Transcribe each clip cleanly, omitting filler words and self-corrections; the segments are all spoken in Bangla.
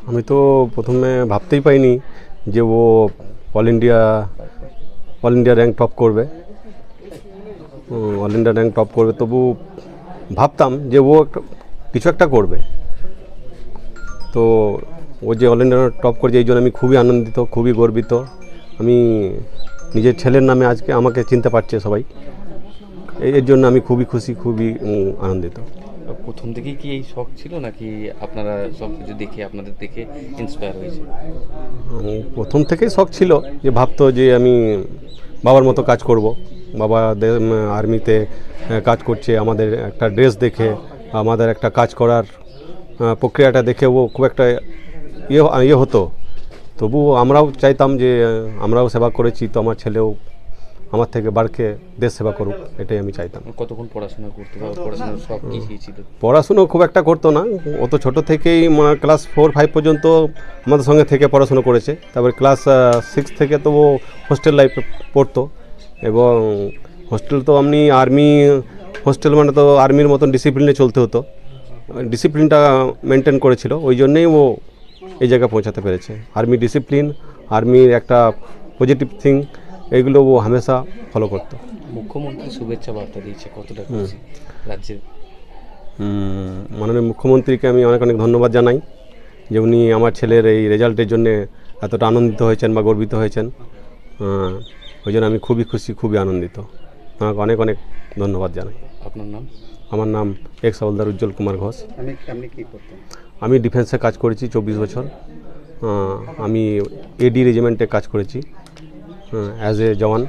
আমি তো প্রথমে ভাবতেই পাইনি যে ও অল ইন্ডিয়া র্যাঙ্ক টপ করবে। অল ইন্ডিয়া র্যাঙ্ক টপ করবে, তবু ভাবতাম যে ও কিছু একটা করবে। তো ও যে অল ইন্ডিয়া টপ করছে এই জন্য আমি খুবই আনন্দিত, খুবই গর্বিত। আমি নিজের ছেলের নামে আজকে আমাকে চিনতে পারছে সবাই, এর জন্য আমি খুবই খুশি, খুবই আনন্দিত। প্রথম থেকেই কি এই শখ ছিল, নাকি আপনারা সব কিছু দেখে আপনাদের দেখে ইন্সপায়ার হয়েছে? প্রথম থেকেই শখ ছিল, যে ভাবতো যে আমি বাবার মতো কাজ করব। বাবা আর্মিতে কাজ করছে, আমাদের একটা ড্রেস দেখে, আমাদের একটা কাজ করার প্রক্রিয়াটা দেখে ও খুব একটা ইয়ে হতো। তবু আমরাও চাইতাম যে আমরাও সেবা করেছি, তো আমার ছেলেও আমার থেকে বাড়কে দেশ সেবা করুক, এটাই আমি চাইতাম। কতক্ষণ পড়াশোনা করতে বা পড়াশোনার শখ কী ছিল? পড়াশুনো খুব একটা করতো না, অত ছোট থেকেই ক্লাস 4-5 পর্যন্ত আমাদের সঙ্গে থেকে পড়াশুনো করেছে। তারপরে ক্লাস 6 থেকে তো ও হোস্টেল লাইফে পড়তো, এবং হোস্টেল তো আপনি আর্মি হোস্টেল মানে তো আর্মির মতন ডিসিপ্লিনে চলতে হতো, ডিসিপ্লিনটা মেনটেন করেছিল, ওই জন্যেই ও এই জায়গায় পৌঁছাতে পেরেছে। আর্মি ডিসিপ্লিন, আর্মির একটা পজিটিভ থিং, এগুলো ও হামেশা ফলো করতো। মুখ্যমন্ত্রী শুভেচ্ছা বার্তা দিয়েছে, কতটা খুশি রাজ্যের? মাননীয় মুখ্যমন্ত্রীকে আমি অনেক অনেক ধন্যবাদ জানাই, যে উনি আমার ছেলের এই রেজাল্টের জন্য এতটা আনন্দিত হয়েছেন বা গর্বিত হয়েছেন। ওই জন্য আমি খুবই খুশি, খুবই আনন্দিত। আমাকে অনেক অনেক ধন্যবাদ জানাই। আপনার নাম? আমার নাম এক্স হাওলদার উজ্জ্বল কুমার ঘোষ। আপনি কী করতেন? আমি ডিফেন্সে কাজ করেছি 24 বছর। আমি এডি রেজিমেন্টে কাজ করেছি অ্যাজ এ জওয়ান।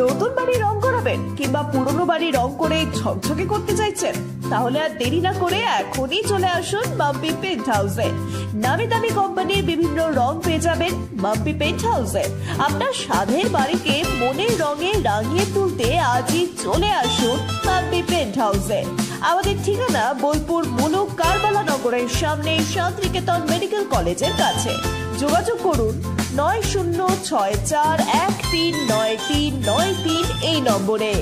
নতুন বাড়ি রং করাবেন কিংবা পুরনো বাড়ি রং করে ঝকঝকে করতে চাইছেন? তাহলে আর দেরি না করে এখনই চলে আসুন মাম্পি পেইন্ট হাউসে। নামি দামি কোম্পানির বিভিন্ন রং পেয়ে যাবেন মাম্পি পেইন্ট হাউসে। আপনার স্বাদের বাড়িকে মনের রঙে রাঙিয়ে তুলতে আজই চলে আসুন মাম্পি পেইন্ট হাউসে। আমাদের ঠিকানা বোলপুর মুলুক কারবালা নগরের সামনে শান্তিনিকেতন মেডিকেল কলেজের কাছে। যোগাযোগ করুন 9064139393 এই নম্বরে।